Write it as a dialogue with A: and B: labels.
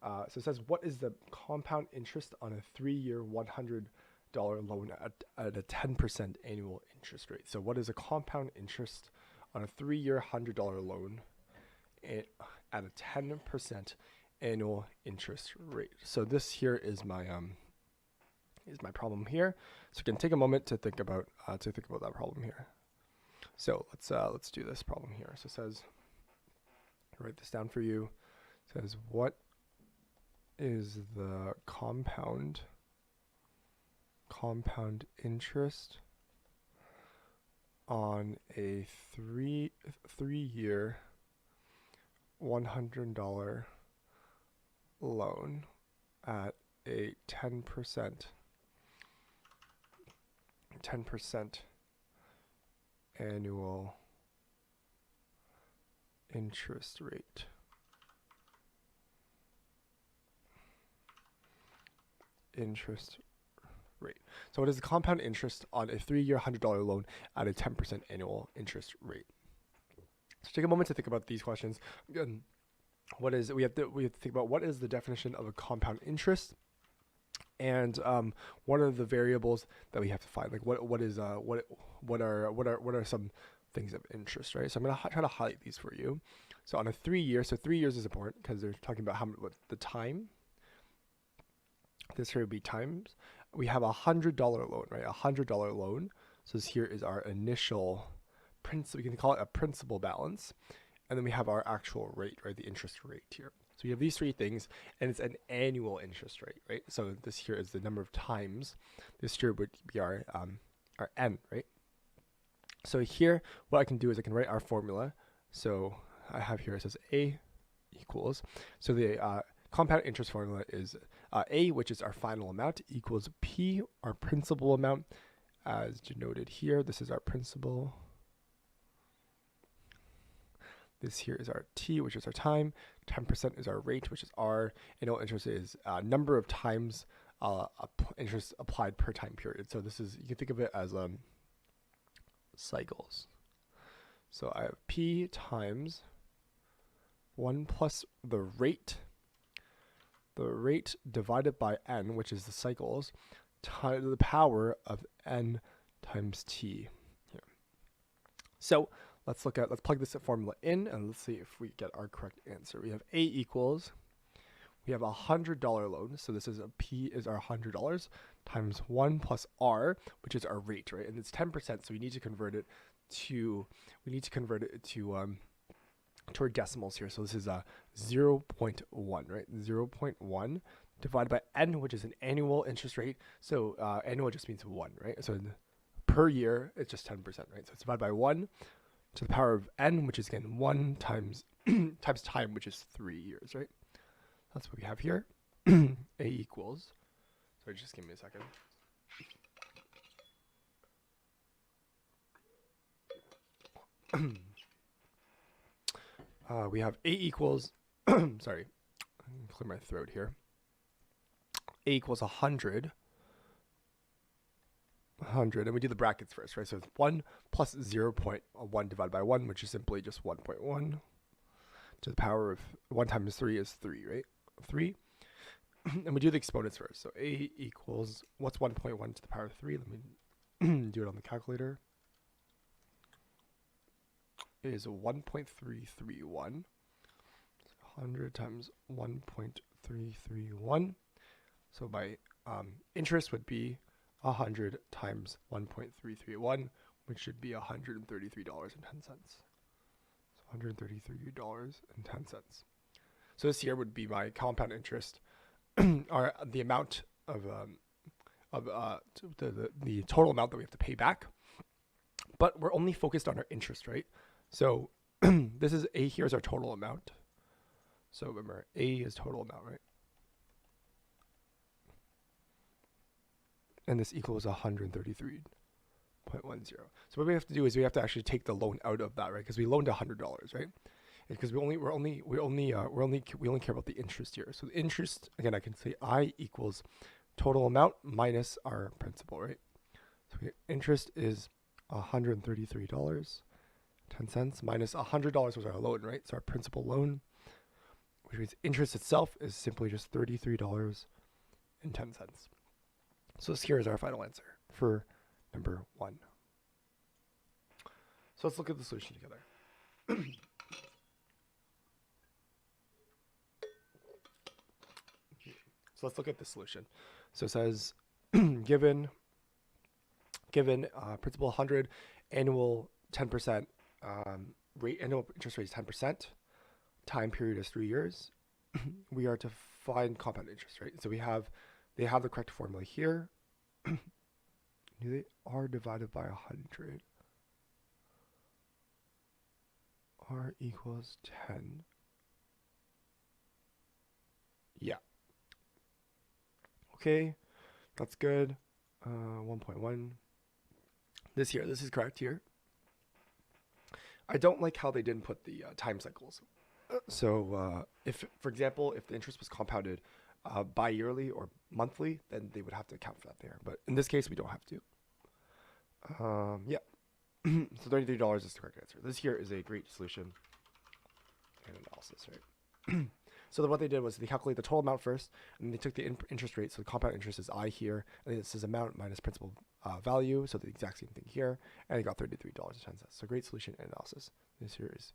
A: So it says, what is the compound interest on a 3-year $100 loan at a 10% annual interest rate? So what is a compound interest on a 3-year $100 loan at a 10% annual interest rate? So this here is my problem here. So you can take a moment to think about that problem here. So let's do this problem here. So it says, write this down for you. It says, what is the compound interest on a three-year $100 loan at a 10% annual interest rate? So what is the compound interest on a 3-year $100 loan at a 10% annual interest rate? So take a moment to think about these questions. Again, we have to think about what is the definition of a compound interest, and what are the variables that we have to find? Like what are some things of interest, right? So I'm gonna try to highlight these for you. So on a 3-year, so 3 years is important because they're talking about what the time. This here would be times. We have $100 loan, right? $100 loan. So this here is our initial principal. We can call it a principal balance. And then we have our actual rate, right? The interest rate here. So we have these three things, and it's an annual interest rate, right? So this here is the number of times. This here would be our N, right? So here, what I can do is I can write our formula. So I have here, it says A equals. So the compound interest formula is A, which is our final amount, equals P, our principal amount, as denoted here. This is our principal. This here is our T, which is our time. 10% is our rate, which is R. Annual interest is number of times interest applied per time period. So this is, you can think of it as cycles. So I have P times 1 plus the rate divided by N, which is the cycles, to the power of N times T here. So let's plug this formula in, and let's see if we get our correct answer. We have A equals, we have $100 loan, so this is P is our $100 times 1 plus R, which is our rate, right? And it's 10%, so we need to convert it to our decimals here. So this is 0.1, right? 0.1 divided by N, which is an annual interest rate. So annual just means 1, right? So per year, it's just 10%, right? So it's divided by 1 to the power of N, which is again 1 times times time, which is 3 years, right? That's what we have here. A equals, sorry, just give me a second. We have A equals, sorry, clear my throat here. A equals 100, and we do the brackets first, right? So it's 1 plus 0.1 divided by 1, which is simply just 1.1 to the power of 1 times 3 is 3, right? 3. And we do the exponents first. So A equals, what's 1.1 to the power of 3? Let me do it on the calculator. It is 1.331. 100 times 1.331. So my interest would be 100 times 1.331, which should be $133.10. So $133.10. So this here would be my compound interest, or the amount of the total amount that we have to pay back. But we're only focused on our interest, right? So this is A, here's our total amount. So remember, A is total amount, right? And this equals 133.10. So what we have to do is we have to actually take the loan out of that, right? Because we loaned $100, right? Because we only care about the interest here. So the interest, again, I can say I equals total amount minus our principal, right? So interest is $133.10 minus $100 was our loan, right? So our principal loan which means interest itself is simply just $33.10. So this here is our final answer for number 1. So let's look at the solution together. So let's look at the solution. So it says, given principal 100, annual 10%, annual interest rate is 10%, time period is 3 years. We are to find compound interest rate. So they have the correct formula here. They are divided by 100. R equals 10. Yeah. Okay, that's good. 1.1. This is correct here. I don't like how they didn't put the time cycles. So if, for example, if the interest was compounded bi-yearly or monthly, then they would have to account for that there. But in this case, we don't have to. Yeah. So $33 is the correct answer. This here is a great solution and analysis, right? So then what they did was they calculated the total amount first, and they took the interest rate. So the compound interest is I here, and this is amount minus principal value. So the exact same thing here, and they got $33.10. So great solution and analysis. This here is